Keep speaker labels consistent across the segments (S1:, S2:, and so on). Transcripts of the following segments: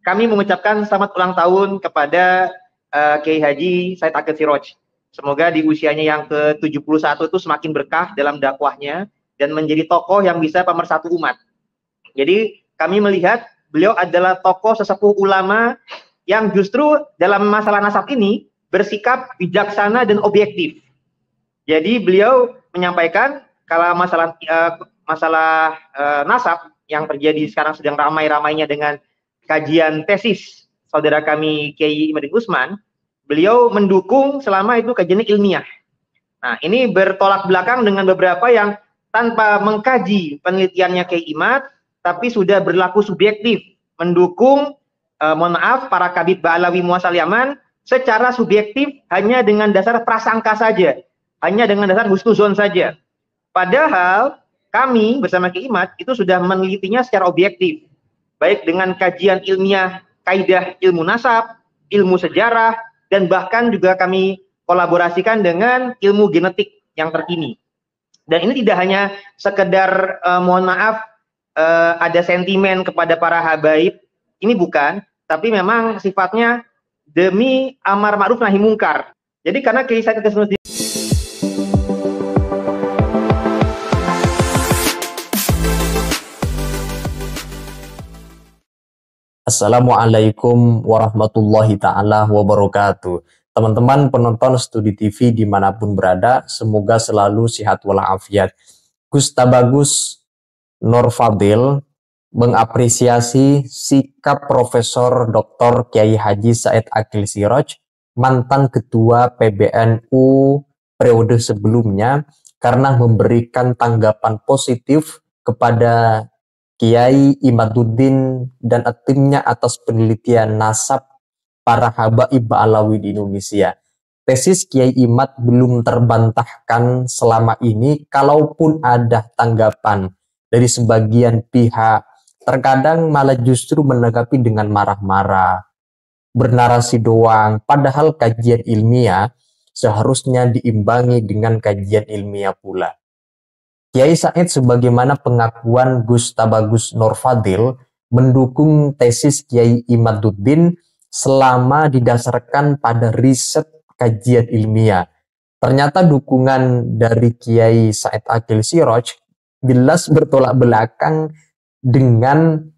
S1: kami mengucapkan selamat ulang tahun kepada Kiai Haji Said Akil Siraj. Semoga di usianya yang ke-71 itu semakin berkah dalam dakwahnya dan menjadi tokoh yang bisa pemersatu umat. Jadi kami melihat beliau adalah tokoh sesepuh ulama yang justru dalam masalah nasab ini bersikap bijaksana dan objektif. Jadi beliau menyampaikan kalau masalah nasab yang terjadi sekarang sedang ramai-ramainya dengan kajian tesis saudara kami Kiai Imadin Usman, beliau mendukung selama itu kajiannya ilmiah. Nah, ini bertolak belakang dengan beberapa yang tanpa mengkaji penelitiannya Kiai Imad, tapi sudah berlaku subjektif, mendukung, mohon maaf, para Kabid Ba'alawi Muasal Yaman secara subjektif hanya dengan dasar prasangka saja, hanya dengan dasar husnuzon saja. Padahal kami bersama Kiai Imad itu sudah menelitinya secara objektif, baik dengan kajian ilmiah, kaidah ilmu nasab, ilmu sejarah, dan bahkan juga kami kolaborasikan dengan ilmu genetik yang terkini. Dan ini tidak hanya sekedar mohon maaf ada sentimen kepada para habaib, ini bukan, tapi memang sifatnya demi amar ma'ruf nahi mungkar. Jadi karena Kiai Said Akil
S2: Assalamualaikum warahmatullahi ta'ala wabarakatuh. Teman-teman penonton Studi TV dimanapun berada, semoga selalu sehat walafiat. Gus Tabagus Nur Fadil mengapresiasi sikap Profesor Dr. Kiai Haji Said Akil Siraj, mantan Ketua PBNU periode sebelumnya, karena memberikan tanggapan positif kepada Kiai Imaduddin dan timnya atas penelitian nasab para habaib Ba'alawi di Indonesia. Tesis Kiai Imad belum terbantahkan selama ini, kalaupun ada tanggapan dari sebagian pihak, terkadang malah justru menanggapi dengan marah-marah, bernarasi doang, padahal kajian ilmiah seharusnya diimbangi dengan kajian ilmiah pula. Kiai Said sebagaimana pengakuan Gus Tabagus Nur Fadil mendukung tesis Kiai Imaduddin selama didasarkan pada riset kajian ilmiah. Ternyata dukungan dari Kiai Said Akil Siraj jelas bertolak belakang dengan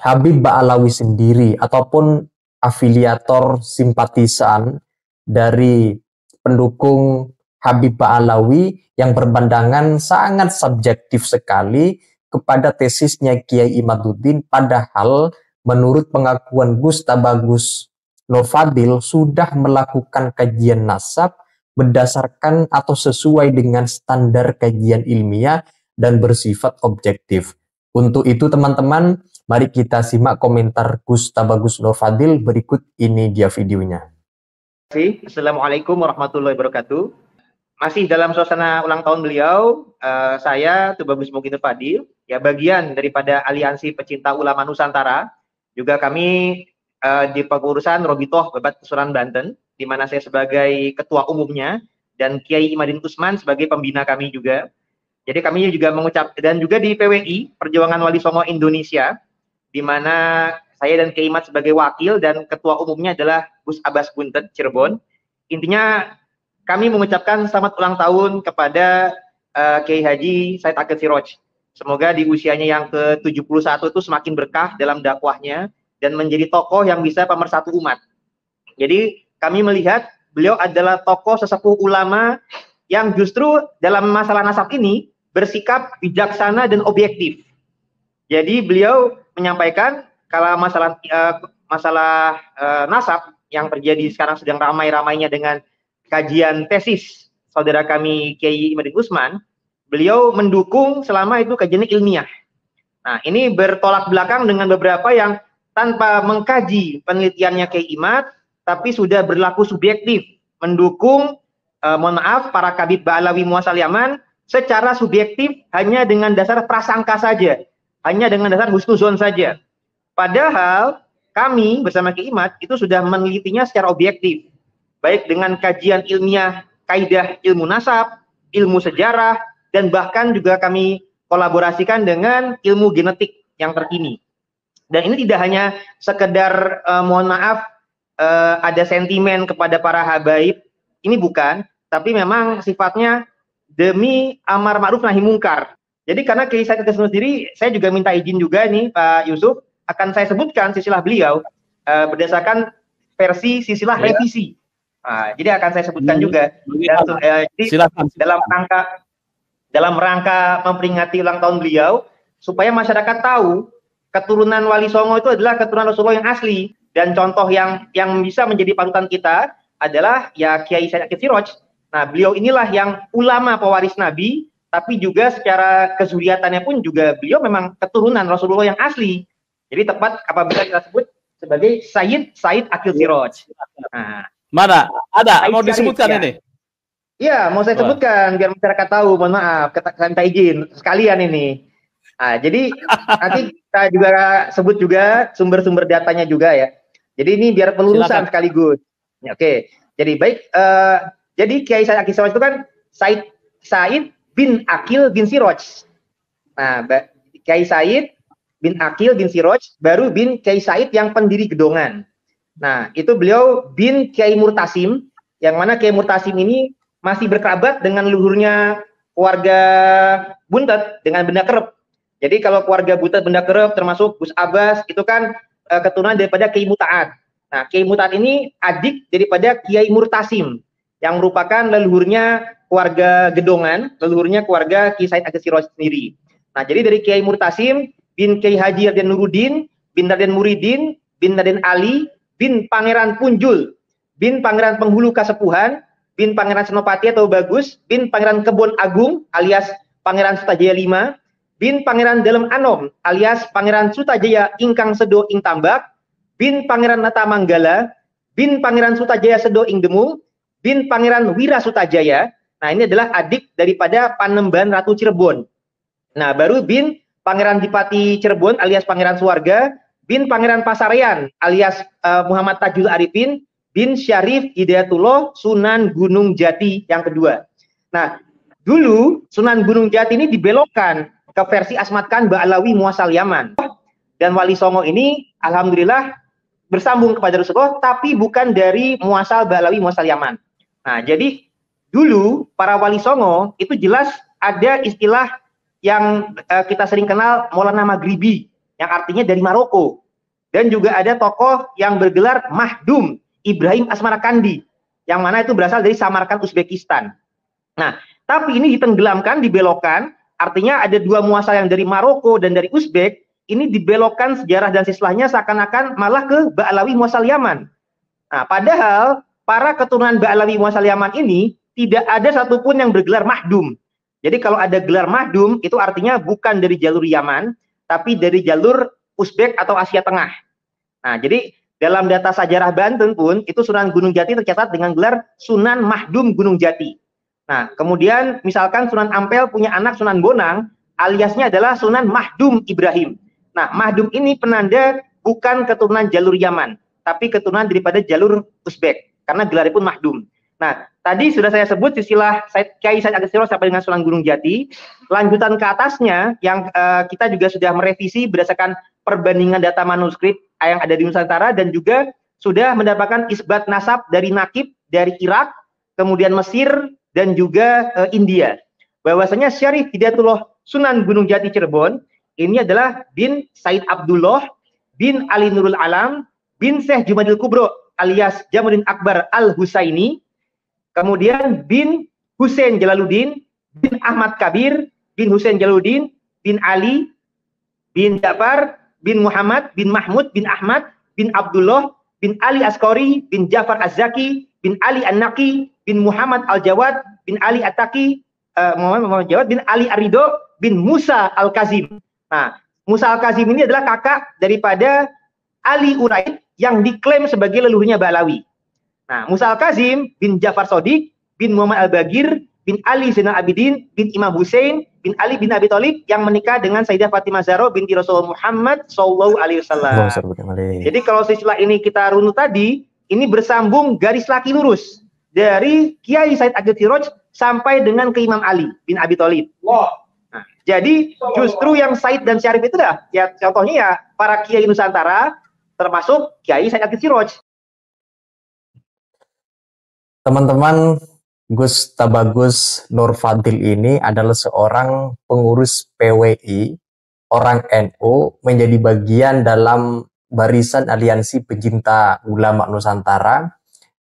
S2: Habib Ba'alawi sendiri ataupun afiliator simpatisan dari pendukung Habib Ba'alawi yang berpandangan sangat subjektif sekali kepada tesisnya Kiai Imaduddin, padahal menurut pengakuan Gus Tabagus Nur Fadil sudah melakukan kajian nasab berdasarkan atau sesuai dengan standar kajian ilmiah dan bersifat objektif. Untuk itu teman-teman, mari kita simak komentar Gus Tabagus Nur Fadil berikut ini dia videonya.
S1: Assalamualaikum warahmatullahi wabarakatuh. Masih dalam suasana ulang tahun beliau, saya Tubagus Mugin Fadil, ya bagian daripada Aliansi Pecinta Ulama Nusantara. Juga kami di pengurusan Robitoh Babat Kesuran Banten, di mana saya sebagai ketua umumnya dan Kiai Imadin Usman sebagai pembina kami juga. Jadi kami juga dan juga di PWI Perjuangan Wali Songo Indonesia, di mana saya dan Kiai Imad sebagai wakil dan ketua umumnya adalah Gus Abbas Buntet Cirebon. Intinya kami mengucapkan selamat ulang tahun kepada Kiai Haji Said Akil Siraj. Semoga di usianya yang ke-71 itu semakin berkah dalam dakwahnya dan menjadi tokoh yang bisa pemersatu umat. Jadi kami melihat beliau adalah tokoh sesepuh ulama yang justru dalam masalah nasab ini bersikap bijaksana dan objektif. Jadi beliau menyampaikan kalau masalah nasab yang terjadi sekarang sedang ramai-ramainya dengan kajian tesis saudara kami Kiai Imadin Usman, beliau mendukung selama itu kajiannya ilmiah. Nah, ini bertolak belakang dengan beberapa yang tanpa mengkaji penelitiannya Kiai Imad, tapi sudah berlaku subjektif, mendukung, mohon maaf, para Kabid Ba'alawi Muasal Yaman secara subjektif hanya dengan dasar prasangka saja, hanya dengan dasar husnuzon saja. Padahal kami bersama Kiai Imad itu sudah menelitinya secara objektif, baik dengan kajian ilmiah, kaidah ilmu nasab, ilmu sejarah, dan bahkan juga kami kolaborasikan dengan ilmu genetik yang terkini. Dan ini tidak hanya sekedar mohon maaf ada sentimen kepada para habaib, ini bukan, tapi memang sifatnya demi amar ma'ruf nahi mungkar. Jadi karena Kiai Said Akil sendiri, saya juga minta izin juga nih Pak Yusuf, akan saya sebutkan silsilah beliau berdasarkan versi silsilah revisi. Nah, jadi akan saya sebutkan juga. Dan, jadi dalam rangka memperingati ulang tahun beliau, supaya masyarakat tahu keturunan Wali Songo itu adalah keturunan Rasulullah yang asli, dan contoh yang bisa menjadi panutan kita adalah ya Kiai Said Akil Siraj. Nah, beliau inilah yang ulama pewaris Nabi, tapi juga secara kezuriatannya pun juga beliau memang keturunan Rasulullah yang asli. Jadi tepat apabila kita sebut sebagai Said Akil Siraj. Nah,
S3: mana? Ada mau disebutkan
S1: ya.
S3: ini?
S1: Iya, mau saya sebutkan biar masyarakat tahu. Mohon maaf, saya minta izin sekalian ini. Nah, jadi nanti kita juga sebut juga sumber-sumber datanya juga ya. Jadi ini biar pelurusan sekaligus. Ya, oke. Jadi baik. Jadi Kiai Said Akil Siraj itu kan Said bin Akil bin Siraj. Nah, Kiai Said bin Akil bin Siraj baru bin Kiai Said yang pendiri Gedongan. Nah, itu beliau bin Kiai Murtasim, yang mana Kiai Murtasim ini masih berkerabat dengan leluhurnya keluarga Buntet dengan Benda Kerep. Jadi kalau keluarga Buntet Benda Kerep termasuk Gus Abbas itu kan keturunan daripada Kiai Muta'at. Nah, Kiai Muta'at ini adik daripada Kiai Murtasim yang merupakan leluhurnya keluarga Gedongan, leluhurnya keluarga Kiai Said Akil Siraj sendiri. Nah, jadi dari Kiai Murtasim bin Kiai Haji Raden Nuruddin bin Raden Muridin bin Raden Ali bin Pangeran Punjul bin Pangeran Penghulu Kasepuhan bin Pangeran Senopati atau Bagus bin Pangeran Kebon Agung alias Pangeran Sutajaya V bin Pangeran Dalem Anom alias Pangeran Sutajaya Ingkang Sedo Ing Tambak bin Pangeran Nata Manggala bin Pangeran Sutajaya Sedo Ing Demung bin Pangeran Wira Sutajaya. Nah, ini adalah adik daripada Panembahan Ratu Cirebon. Nah, baru bin Pangeran Dipati Cirebon alias Pangeran Suwarga bin Pangeran Pasarean alias Muhammad Tajul Arifin bin Syarif Hidayatullah Sunan Gunung Jati yang kedua. Nah, dulu Sunan Gunung Jati ini dibelokkan ke versi Asmat Khan Ba'alawi Muasal Yaman. Dan Wali Songo ini alhamdulillah bersambung kepada Rasulullah, tapi bukan dari Muasal Ba'alawi Muasal Yaman. Nah, jadi dulu para Wali Songo itu jelas ada istilah yang kita sering kenal Maulana Maghribi, yang artinya dari Maroko. Dan juga ada tokoh yang bergelar Mahdum Ibrahim Asmarakandi, yang mana itu berasal dari Samarkand, Uzbekistan. Nah, tapi ini ditenggelamkan, dibelokkan, artinya ada dua muasal yang dari Maroko dan dari Uzbek, ini dibelokkan sejarah dan silsilahnya seakan-akan malah ke Ba'alawi muasal Yaman. Nah, padahal para keturunan Ba'alawi muasal Yaman ini tidak ada satupun yang bergelar Mahdum. Jadi kalau ada gelar Mahdum, itu artinya bukan dari jalur Yaman, tapi dari jalur Uzbek atau Asia Tengah. Nah, jadi dalam data sejarah Banten pun, itu Sunan Gunung Jati tercatat dengan gelar Sunan Mahdum Gunung Jati. Nah, kemudian misalkan Sunan Ampel punya anak Sunan Bonang, aliasnya adalah Sunan Mahdum Ibrahim. Nah, Mahdum ini penanda bukan keturunan jalur Yaman, tapi keturunan daripada jalur Uzbek, karena gelarnya pun Mahdum. Nah, tadi sudah saya sebut silsilah Kiai Said Akil Siraj sampai dengan Sunan Gunung Jati. Lanjutan ke atasnya, yang kita juga sudah merevisi berdasarkan perbandingan data manuskrip yang ada di Nusantara, dan juga sudah mendapatkan isbat nasab dari Nakib, dari Irak, kemudian Mesir, dan juga India. Bahwasanya Syarif Hidayatullah Sunan Gunung Jati Cirebon, ini adalah bin Said Abdullah, bin Ali Nurul Alam, bin Syekh Jumadil Kubro, alias Jamuddin Akbar Al-Husaini, kemudian bin Husain Jalaluddin, bin Ahmad Kabir, bin Husain Jalaluddin, bin Ali, bin Ja'far, bin Muhammad, bin Mahmud, bin Ahmad, bin Abdullah, bin Ali Askori, bin Ja'far Az-Zaki, bin Ali An-Naqi, bin Muhammad Al-Jawad, bin Ali At-Taqi, Muhammad Jawad, bin Ali Arido, bin Musa Al-Kazim. Nah, Musa Al-Kazim ini adalah kakak daripada Ali Uraid yang diklaim sebagai leluhurnya Ba'alawi. Nah, Musa Al-Kazim bin Ja'far Shodiq, bin Muhammad Al-Bagir, bin Ali Zainal Abidin, bin Imam Hussein, bin Ali bin Abi Thalib yang menikah dengan Sayyidah Fatimah Zahra binti Rasulullah Muhammad Sallallahu Alaihi Wasallam. Jadi kalau silsilah ini kita runut tadi, ini bersambung garis laki lurus dari Kiai Said Akil Siraj sampai dengan ke Imam Ali bin Abi Thalib. Nah, Jadi justru yang Said dan Syarif itu dah, ya contohnya ya para kiai Nusantara, termasuk Kiai Said Akil Siroj.
S2: Teman-teman, Gus Tabagus Nur Fadil ini adalah seorang pengurus PWI, orang NU, menjadi bagian dalam barisan aliansi pecinta ulama Nusantara,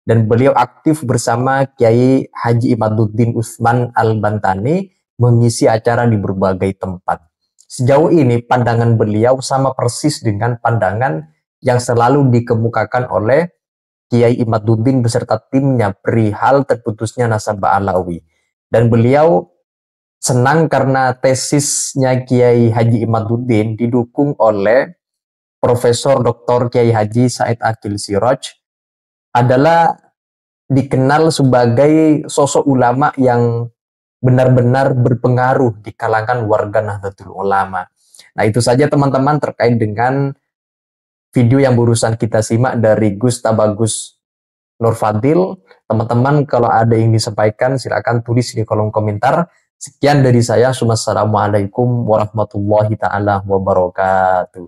S2: dan beliau aktif bersama Kiai Haji Imaduddin Utsman Al-Bantani mengisi acara di berbagai tempat. Sejauh ini pandangan beliau sama persis dengan pandangan yang selalu dikemukakan oleh Kiai Imaduddin beserta timnya perihal terputusnya nasabah Alawi. Dan beliau senang karena tesisnya Kiai Haji Imaduddin didukung oleh Profesor Dr. Kiai Haji Said Akil Siroj, adalah dikenal sebagai sosok ulama yang benar-benar berpengaruh di kalangan warga Nahdlatul Ulama. Nah, itu saja teman-teman terkait dengan video yang barusan kita simak dari Gus Tabagus Nur Fadil. Teman-teman kalau ada yang disampaikan silakan tulis di kolom komentar. Sekian dari saya. Wassalamualaikum warahmatullahi taala wabarakatuh.